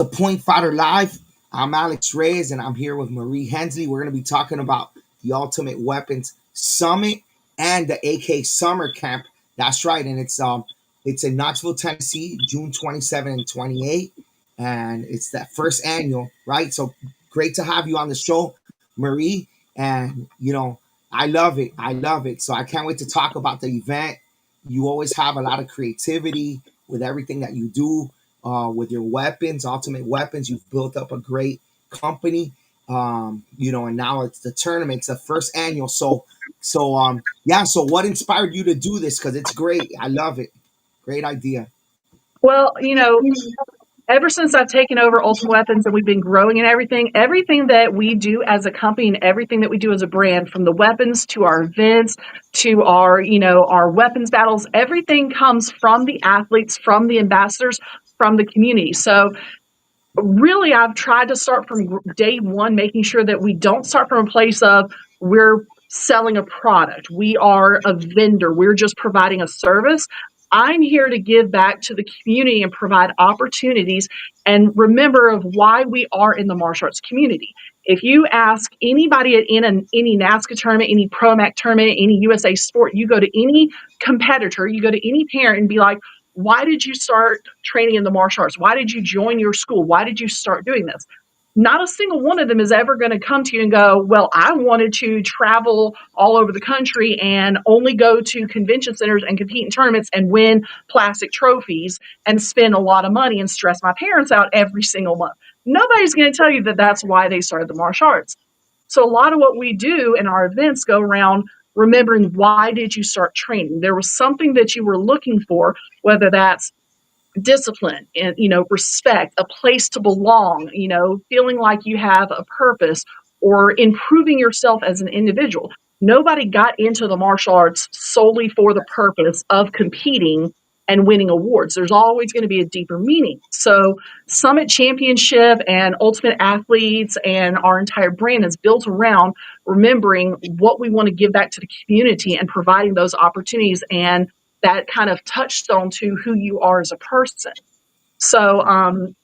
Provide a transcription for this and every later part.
The Point Fighter Live. I'm Alex Reyes, and I'm here with Marie Hensley. We're going to be talking about the Ultimate Weapons Summit and the AK Summer Camp. That's right, and it's in Knoxville, Tennessee, June 27 and 28, and it's that first annual, right? So great to have you on the show, Marie. And I love it. I love it. So I can't wait to talk about the event. You always have a lot of creativity with everything that you do with your weapons, Ultimate Weapons. You've built up a great company, and now it's the tournament. It's the first annual. Yeah. So what inspired you to do this? Because it's great. I love it. Great idea. Well, ever since I've taken over Ultimate Weapons and we've been growing and everything that we do as a company and everything that we do as a brand, from the weapons to our events to our weapons battles, everything comes from the athletes, from the ambassadors, from the community. So really, I've tried to start from day one, making sure that we don't start from a place of we're selling a product. We are a vendor. We're just providing a service. I'm here to give back to the community and provide opportunities and remember of why we are in the martial arts community. If you ask anybody in any NASCAR tournament, any ProMac tournament, any USA sport, you go to any competitor, you go to any parent and be like, why did you start training in the martial arts? Why did you join your school? Why did you start doing this? Not a single one of them is ever going to come to you and go, well, I wanted to travel all over the country and only go to convention centers and compete in tournaments and win plastic trophies and spend a lot of money and stress my parents out every single month. Nobody's going to tell you that that's why they started the martial arts. So a lot of what we do in our events go around remembering, why did you start training? There was something that you were looking for, whether that's discipline and respect, a place to belong, feeling like you have a purpose, or improving yourself as an individual. Nobody got into the martial arts solely for the purpose of competing and winning awards. There's always going to be a deeper meaning. So Summit Championship and Ultimate Athletes and our entire brand is built around remembering what we want to give back to the community and providing those opportunities and that kind of touchstone to who you are as a person. So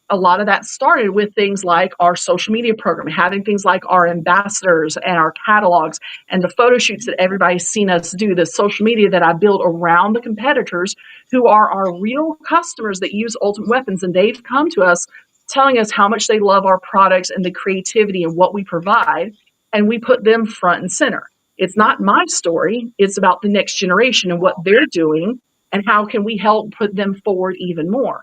a lot of that started with things like our social media program, having things like our ambassadors and our catalogs and the photo shoots that everybody's seen us do, the social media that I built around the competitors who are our real customers that use Ultimate Weapons. And they've come to us telling us how much they love our products and the creativity and what we provide. And we put them front and center. It's not my story. It's about the next generation and what they're doing and how can we help put them forward even more.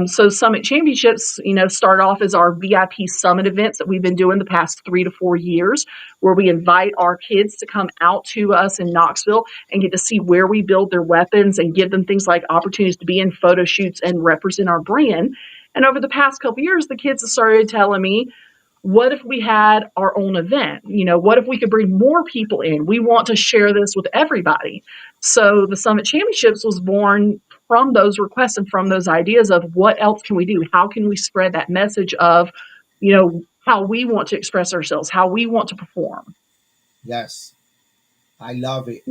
So Summit Championships, start off as our VIP Summit events that we've been doing the past 3 to 4 years, where we invite our kids to come out to us in Knoxville and get to see where we build their weapons and give them things like opportunities to be in photo shoots and represent our brand. And over the past couple of years, the kids have started telling me, what if we had our own event? What if we could bring more people in? We want to share this with everybody. So the Summit Championships was born from those requests and from those ideas of what else can we do? How can we spread that message of, how we want to express ourselves, how we want to perform? Yes. I love it.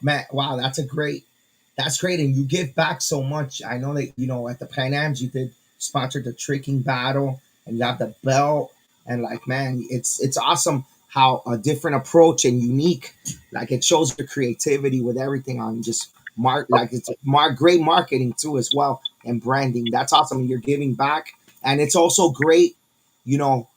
Matt. Wow, that's great. And you give back so much. I know that, at the Pan Ams, you did sponsor the tricking battle and you have the belt. And like, man, it's awesome how a different approach and unique, like it shows your creativity with everything on just it's great marketing too as well and branding. That's awesome. You're giving back. And it's also great, you know,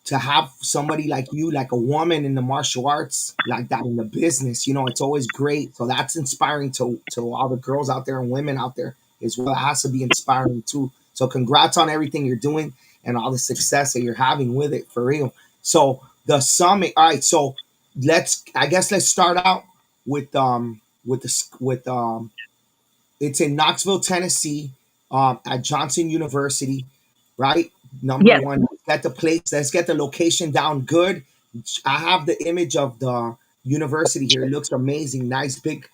to have somebody like you, like a woman in the martial arts, like that in the business, it's always great. So that's inspiring to all the girls out there and women out there as well. It has to be inspiring too. So congrats on everything you're doing and all the success that you're having with it, for real. So the summit. All right. So let's start out with it's in Knoxville, Tennessee, at Johnson University, right? Number Yes. one, get the place. Let's get the location down good. I have the image of the university here. It looks amazing. Nice big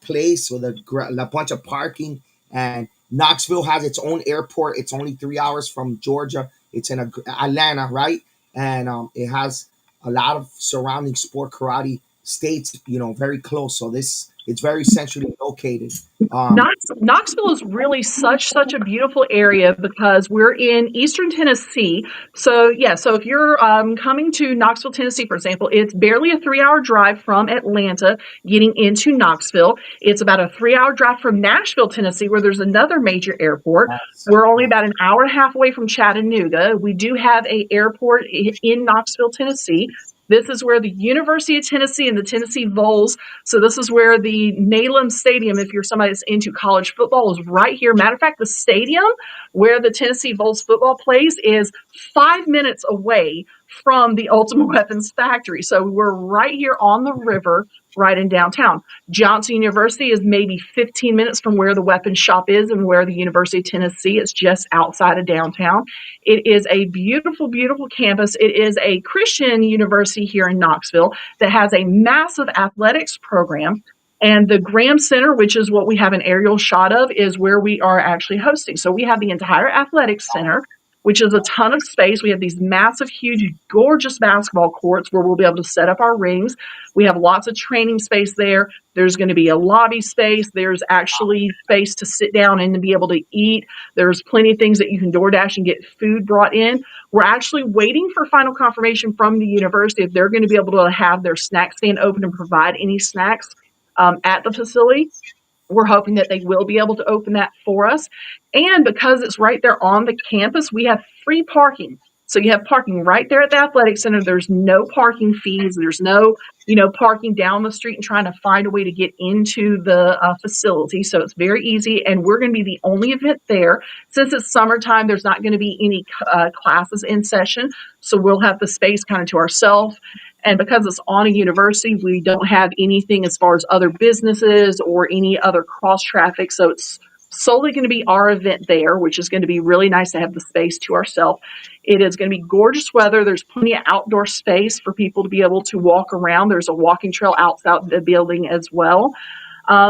place with a bunch of parking. And Knoxville has its own airport. It's only 3 hours from Georgia. It's in Atlanta, right? And it has a lot of surrounding sport karate states, very close. So this It's very centrally located. Knoxville is really such a beautiful area because we're in Eastern Tennessee. So yeah, so if you're coming to Knoxville, Tennessee, for example, it's barely a 3-hour drive from Atlanta getting into Knoxville. It's about a 3-hour drive from Nashville, Tennessee, where there's another major airport. We're only about an hour and a half away from Chattanooga. We do have an airport in Knoxville, Tennessee. This is where the University of Tennessee and the Tennessee Vols. So this is where the Neyland Stadium, if you're somebody that's into college football, is right here. Matter of fact, the stadium where the Tennessee Vols football plays is 5 minutes away from the Ultimate Weapons factory. So we're right here on the river, right in downtown. Johnson University is maybe 15 minutes from where the weapons shop is and where the University of Tennessee is, just outside of downtown. It is a beautiful, beautiful campus. It is a Christian university here in Knoxville that has a massive athletics program. And the Graham Center, which is what we have an aerial shot of, is where we are actually hosting. So we have the entire athletics center, which is a ton of space. We have these massive, huge, gorgeous basketball courts where we'll be able to set up our rings. We have lots of training space there. There's going to be a lobby space. There's actually space to sit down and to be able to eat. There's plenty of things that you can DoorDash and get food brought in. We're actually waiting for final confirmation from the university if they're going to be able to have their snack stand open and provide any snacks at the facility. We're hoping that they will be able to open that for us. And because it's right there on the campus, we have free parking. So you have parking right there at the athletic center. There's no parking fees. There's no, parking down the street and trying to find a way to get into the facility. So it's very easy. And we're going to be the only event there. Since it's summertime, there's not going to be any classes in session. So we'll have the space kind of to ourselves. And because it's on a university, we don't have anything as far as other businesses or any other cross traffic. So it's solely going to be our event there, which is going to be really nice to have the space to ourselves. It is going to be gorgeous weather. There's plenty of outdoor space for people to be able to walk around. There's a walking trail outside the building as well.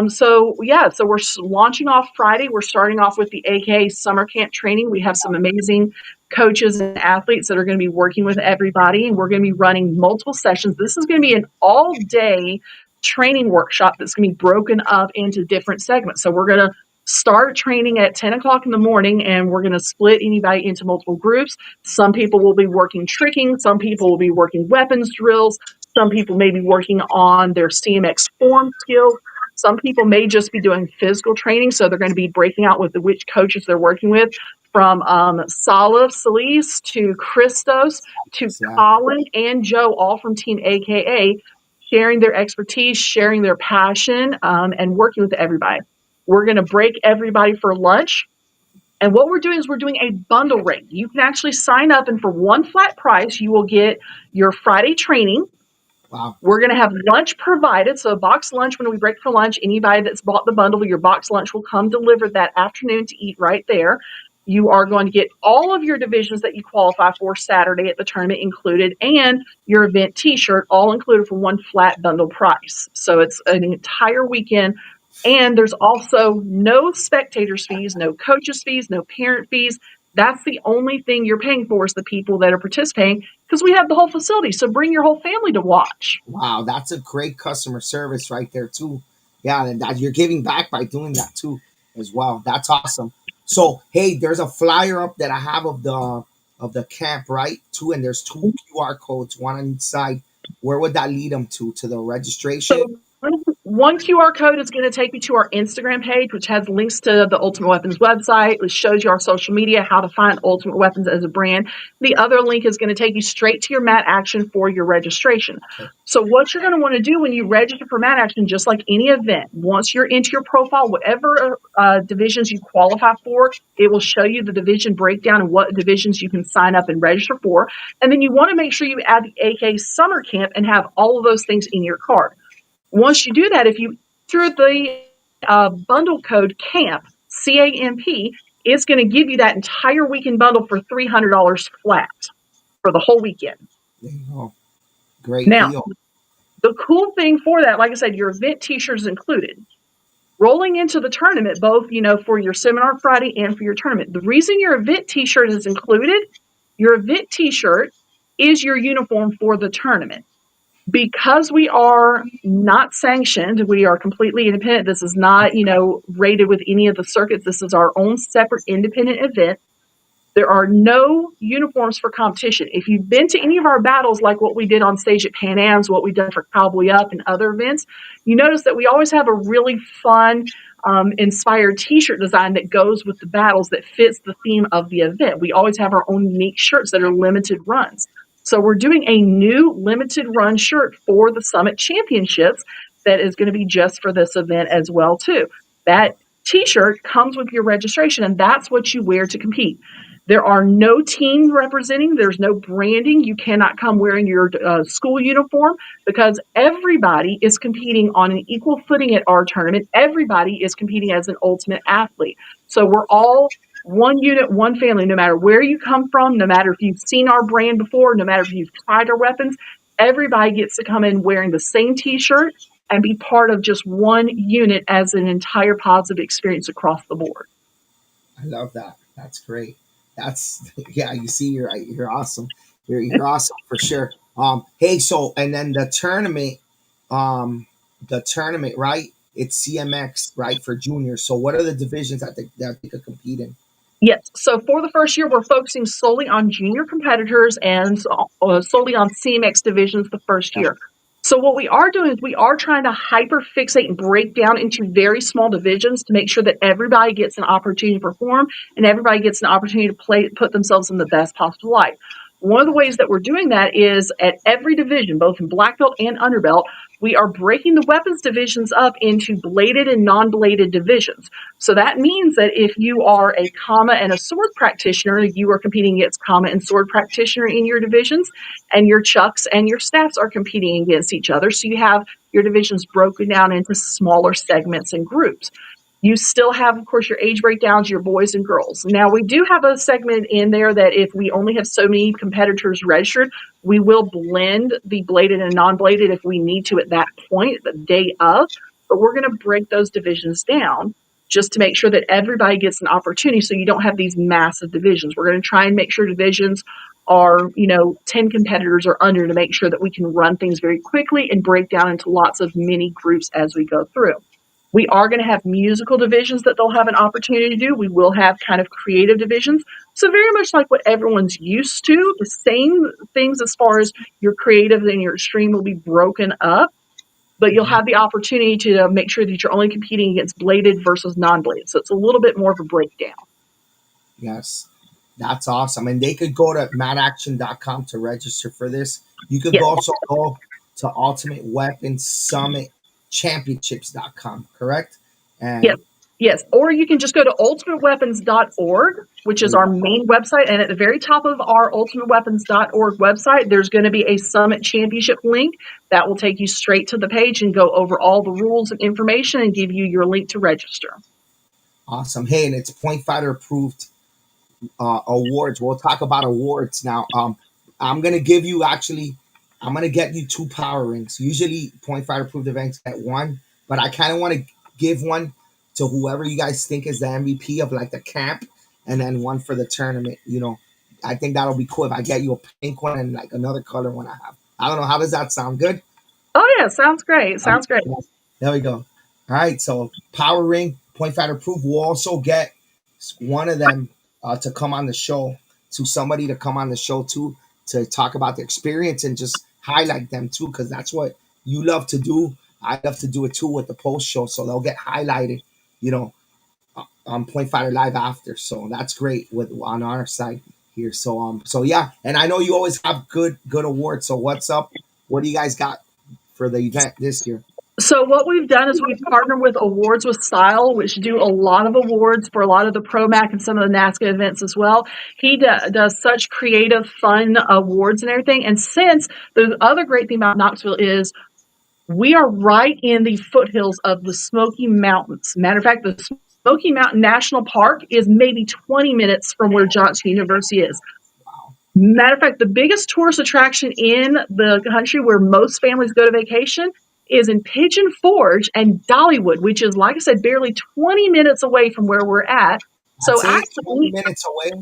So we're launching off Friday. We're starting off with the AKA summer camp training. We have some amazing coaches and athletes that are going to be working with everybody, and we're going to be running multiple sessions. This is going to be an all-day training workshop that's going to be broken up into different segments. So we're going to start training at 10 o'clock in the morning, and we're going to split anybody into multiple groups. Some people will be working tricking. Some people will be working weapons drills. Some people may be working on their C.M.X form skills. Some people may just be doing physical training, so they're going to be breaking out with which coaches they're working with, from Solis to Christos to Colin and Joe, all from Team AKA, sharing their expertise, sharing their passion, and working with everybody. We're going to break everybody for lunch. And what we're doing is we're doing a bundle rate. You can actually sign up, and for one flat price, you will get your Friday training. Wow. We're going to have lunch provided. So a box lunch, when we break for lunch, anybody that's bought the bundle, your box lunch will come delivered that afternoon to eat right there. You are going to get all of your divisions that you qualify for Saturday at the tournament included, and your event t-shirt all included for one flat bundle price. So it's an entire weekend. And there's also no spectators fees, no coaches fees, no parent fees. That's the only thing you're paying for is the people that are participating, because we have the whole facility. So bring your whole family to watch. Wow, that's a great customer service right there too. Yeah, and that you're giving back by doing that too as well. That's awesome. So hey, there's a flyer up that I have of the camp, right? Too, and there's 2 QR codes, one on each side. Where would that lead them to? To the registration? So one QR code is going to take you to our Instagram page, which has links to the Ultimate Weapons website, which shows you our social media, how to find Ultimate Weapons as a brand. The other link is going to take you straight to your Mat Action for your registration. So what you're going to want to do when you register for Mat Action, just like any event, once you're into your profile, whatever divisions you qualify for, it will show you the division breakdown and what divisions you can sign up and register for. And then you want to make sure you add the AK Summer Camp and have all of those things in your cart. Once you do that, if you through the bundle code CAMP, C-A-M-P, it's going to give you that entire weekend bundle for $300 flat for the whole weekend. There you go. Great now, deal. The cool thing for that, like I said, your event t-shirt is included. Rolling into the tournament, both, for your seminar Friday and for your tournament. The reason your event t-shirt is included, your event t-shirt is your uniform for the tournament. Because we are not sanctioned, we are completely independent. This is not, rated with any of the circuits. This is our own separate independent event. There are no uniforms for competition. If you've been to any of our battles, like what we did on stage at Pan Am's, what we've done for Cowboy Up and other events, you notice that we always have a really fun, inspired t-shirt design that goes with the battles that fits the theme of the event. We always have our own unique shirts that are limited runs. So we're doing a new limited run shirt for the Summit Championships that is going to be just for this event as well, too. That t-shirt comes with your registration, and that's what you wear to compete. There are no teams representing. There's no branding. You cannot come wearing your school uniform because everybody is competing on an equal footing at our tournament. Everybody is competing as an ultimate athlete. So we're all one unit, one family, no matter where you come from, no matter if you've seen our brand before, no matter if you've tried our weapons, everybody gets to come in wearing the same t-shirt and be part of just one unit as an entire positive experience across the board. I love that. That's great. That's yeah. You see, you're awesome. You're awesome for sure. Hey, so and then the tournament, right? It's C.M.X, right, for juniors. So what are the divisions that they could compete in? Yes. So for the first year, we're focusing solely on junior competitors and solely on C.M.X divisions the first Yeah. year. So what we are doing is we are trying to hyper fixate and break down into very small divisions to make sure that everybody gets an opportunity to perform and everybody gets an opportunity to put themselves in the best possible light. One of the ways that we're doing that is at every division, both in black belt and underbelt, we are breaking the weapons divisions up into bladed and non-bladed divisions. So that means that if you are a comma and a sword practitioner, you are competing against comma and sword practitioner in your divisions, and your chucks and your staffs are competing against each other. So you have your divisions broken down into smaller segments and groups. You still have, of course, your age breakdowns, your boys and girls. Now, we do have a segment in there that if we only have so many competitors registered, we will blend the bladed and non-bladed if we need to at that point, the day of. But we're going to break those divisions down just to make sure that everybody gets an opportunity so you don't have these massive divisions. We're going to try and make sure divisions are, 10 competitors or under to make sure that we can run things very quickly and break down into lots of mini groups as we go through. We are going to have musical divisions that they'll have an opportunity to do. We will have kind of creative divisions. So very much like what everyone's used to, the same things as far as your creative and your extreme will be broken up, but you'll have the opportunity to make sure that you're only competing against bladed versus non-bladed. So it's a little bit more of a breakdown. Yes. That's awesome. And they could go to madaction.com to register for this. You could Yes. also go to ultimateweaponssummitchampionships.com, correct? Yes. And Yes. Or you can just go to ultimateweapons.org, which is our main website. And at the very top of our ultimateweapons.org website, there's going to be a Summit Championship link that will take you straight to the page and go over all the rules and information and give you your link to register. awesome. Hey, and it's Point Fighter approved awards. We'll talk about awards now. I'm gonna give you I'm gonna get you 2 power rings. Usually, Point Fighter approved events get 1, but I kind of want to give one to whoever you guys think is the MVP of like the camp, and then one for the tournament. I think that'll be cool if I get you a pink one and like another color one I have. I don't know. How does that sound? Good. Oh, yeah. Sounds great. Sounds great. There we go. All right. So power ring, Point Fighter approved. We'll also get one of them to come on the show, to somebody to come on the show too, to talk about the experience and just highlight them too, because that's what you love to do. I love to do it too with the post show, so they'll get highlighted, on Point Fighter Live after. So that's great on our side here. So yeah, and I know you always have good awards. So what's up? What do you guys got for the event this year? So what we've done is we've partnered with Awards with Style, which do a lot of awards for a lot of the ProMac and some of the NASCA events as well. He does such creative, fun awards and everything. And since the other great thing about Knoxville is we are right in the foothills of the Smoky Mountains. Matter of fact, the Smoky Mountain National Park is maybe 20 minutes from where Johnson University is. Matter of fact, the biggest tourist attraction in the country where most families go to vacation is in Pigeon Forge and Dollywood, which is, like I said, barely 20 minutes away from where we're at. So That's it? 20 actually, minutes away.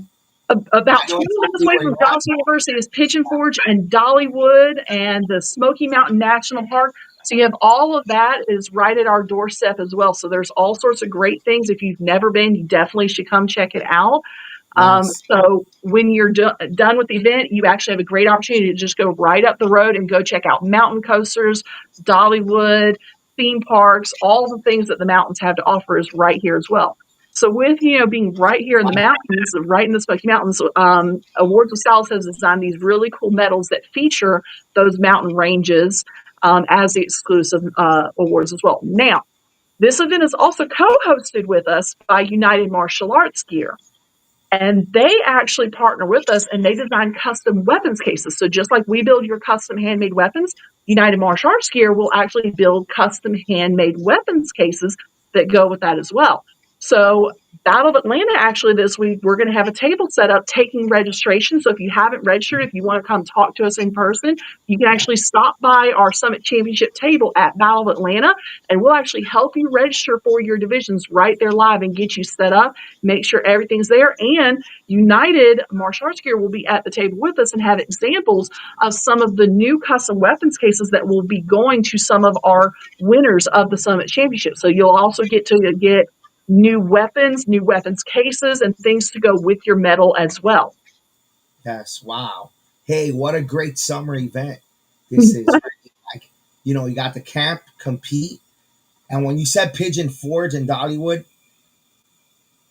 About I know 20 minutes exactly away where from you're at. Johnson University is Pigeon Forge and Dollywood and the Smoky Mountain National Park. So you have all of that is right at our doorstep as well. So there's all sorts of great things. If you've never been, you definitely should come check it out. Yes. So when you're done with the event, you actually have a great opportunity to just go right up the road and go check out mountain coasters, Dollywood, theme parks, all the things that the mountains have to offer is right here as well. So with, being right here in the mountains, right in the Smoky Mountains, Awards with Styles has designed these really cool medals that feature those mountain ranges as the exclusive awards as well. Now, this event is also co-hosted with us by United Martial Arts Gear. And they actually partner with us and they design custom weapons cases. So just like we build your custom handmade weapons, United Martial Arts Gear will actually build custom handmade weapons cases that go with that as well. So Battle of Atlanta, actually this week, we're going to have a table set up taking registration. So if you haven't registered, if you want to come talk to us in person, you can actually stop by our Summit Championship table at Battle of Atlanta, and we'll actually help you register for your divisions right there live and get you set up, make sure everything's there. And United Martial Arts Gear will be at the table with us and have examples of some of the new custom weapons cases that will be going to some of our winners of the Summit Championship. So you'll also get to get new weapons cases, and things to go with your medal as well. Yes. Wow. Hey, what a great summer event this is. Like, you got the camp, compete. And when you said Pigeon Forge and Dollywood,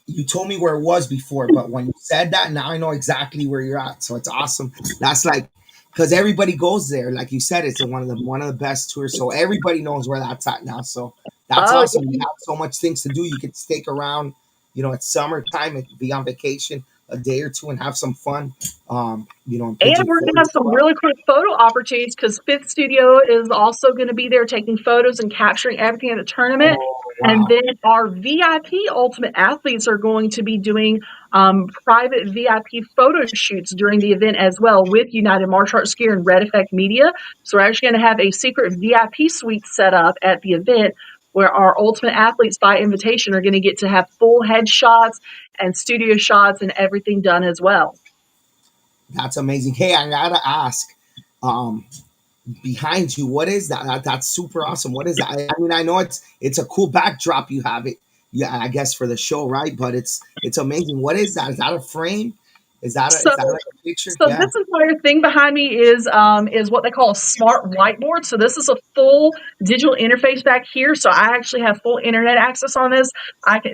you told me where it was before, but when you said that, now I know exactly where you're at. So it's awesome. That's like, because everybody goes there. Like you said, it's one of the best tours. So everybody knows where that's at now. So that's Oh, awesome. You have so much things to do. You could stick around. It's summertime and be on vacation a day or two and have some fun. In and Pigeon we're going to Forge have as some well. really quick photo opportunities because Fifth Studio is also going to be there taking photos and capturing everything at the tournament. Oh And wow! then our VIP Ultimate athletes are going to be doing private VIP photo shoots during the event as well with United Martial Arts Gear and Red Effect Media. So we're actually going to have a secret VIP suite set up at the event where our Ultimate athletes by invitation are going to get to have full headshots and studio shots and everything done as well. That's amazing. Hey, I gotta ask. Um, Behind you, what is that's super awesome. What is that? I mean, I know it's a cool backdrop you have it, yeah, I guess for the show, right? But it's amazing. What is that? Is that a frame? So Is that like a picture? So Yeah. this entire thing behind me is what they call a smart whiteboard. So this is a full digital interface back here. So I actually have full internet access on this.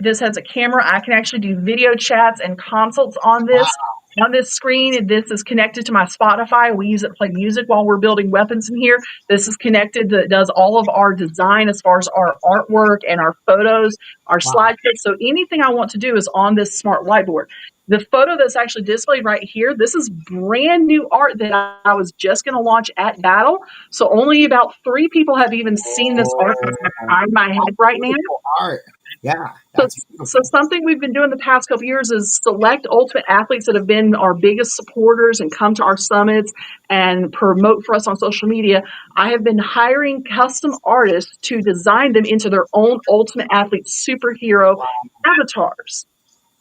This has a camera. I can actually do video chats and consults on Wow. this screen. And this is connected to my Spotify. We use it to play music while we're building weapons in here. This is connected that does all of our design as far as our artwork and our photos, our Wow. slideshows. So anything I want to do is on this smart whiteboard. The photo that's actually displayed right here, this is brand new art that I was just going to launch at Battle. So only about 3 people have even seen this art that's Oh, behind my head right now. beautiful art. Yeah, So, that's so beautiful. something we've been doing the past couple years is select ultimate athletes that have been our biggest supporters and come to our summits and promote for us on social media. I have been hiring custom artists to design them into their own ultimate athlete superhero avatars.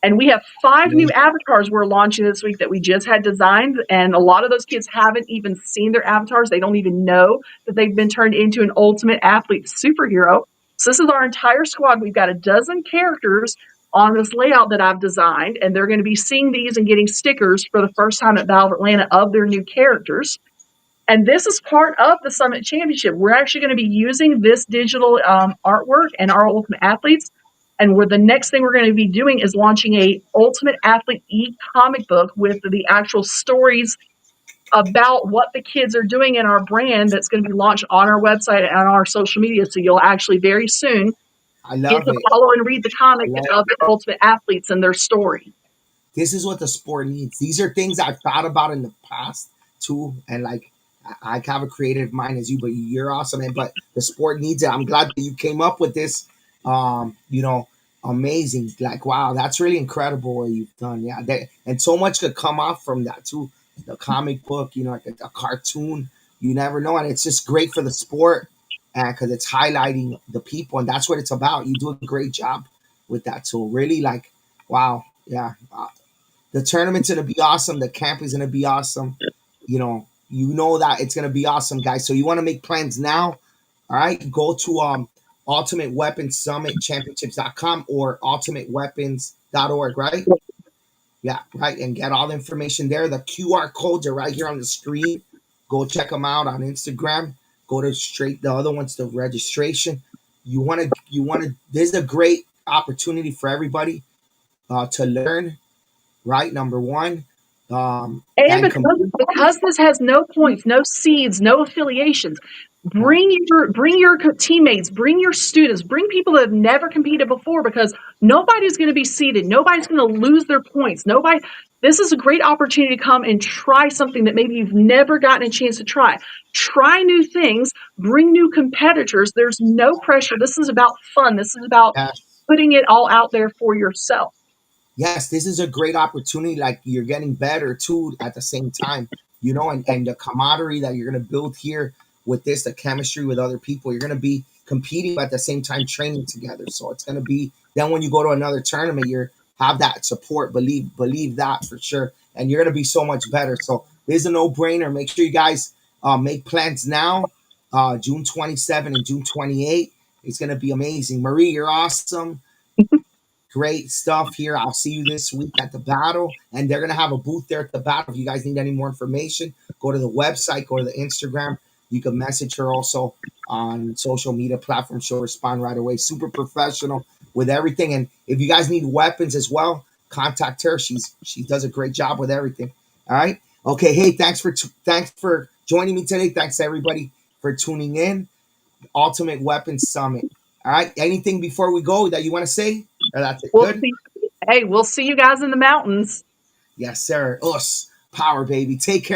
And we have 5 new Amazing. avatars we're launching this week that we just had designed. And a lot of those kids haven't even seen their avatars. They don't even know that they've been turned into an ultimate athlete superhero. So this is our entire squad. We've got a dozen characters on this layout that I've designed, and they're going to be seeing these and getting stickers for the first time at Battle of Atlanta of their new characters. And this is part of the Summit Championship. We're actually going to be using this digital artwork and our ultimate athletes. And the next thing we're going to be doing is launching a Ultimate Athlete e-comic book with the actual stories about what the kids are doing in our brand that's going to be launched on our website and on our social media. So you'll actually very soon I get love to it. follow and read the I comic love of the Ultimate Athletes and their story. This is what the sport needs. These are things I've thought about in the past too, and like I have a creative mind as you, but you're awesome. And but the sport needs it. I'm glad that you came up with this. You know, amazing. Like wow, that's really incredible what you've done. Yeah, and so much could come off from that too. The comic book, like a cartoon. You never know, and it's just great for the sport, and because it's highlighting the people, and that's what it's about. You do a great job with that. So really, like, wow, yeah. The tournament's gonna be awesome. The camp is gonna be awesome. You know that it's gonna be awesome, guys. So you want to make plans now. All right, go to ultimateweaponssummitchampionships.com or ultimateweapons.org, right? Yeah, right. And get all the information there. The QR codes are right here on the screen. Go check them out on Instagram. Go to straight the other ones, the registration. You want to. This is a great opportunity for everybody to learn. Right, number one, And and because this has no points, no seeds, no affiliations, yeah, bring your teammates, bring your students, bring people that have never competed before, because nobody's going to be seeded, nobody's going to lose their points. Nobody. This is a great opportunity to come and try something that maybe you've never gotten a chance to try. Try new things, bring new competitors. There's no pressure. This is about fun. This is about yeah, putting it all out there for yourself. yes, this is a great opportunity. Like you're getting better too at the same time, and the camaraderie that you're gonna build here with this, the chemistry with other people, you're gonna be competing but at the same time training together. So it's gonna be then when you go to another tournament, you have that support. Believe that for sure, and you're gonna be so much better. So this is a no brainer. Make sure you guys make plans now. June 27 and June 28. It's gonna be amazing. Marie, you're awesome. Great stuff here. I'll see you this week at the battle, and they're gonna have a booth there at the battle. If you guys need any more information, go to the website, go to the Instagram. You can message her also on social media platforms. She'll respond right away. Super professional with everything. And if you guys need weapons as well, contact her. She does a great job with everything. All right. Okay. Hey, thanks for joining me today. Thanks everybody for tuning in. Ultimate Weapons Summit. All right. Anything before we go that you want to say? Or that's it. Good. We'll see you guys in the mountains. Yes, sir. Us. Power, baby. Take care.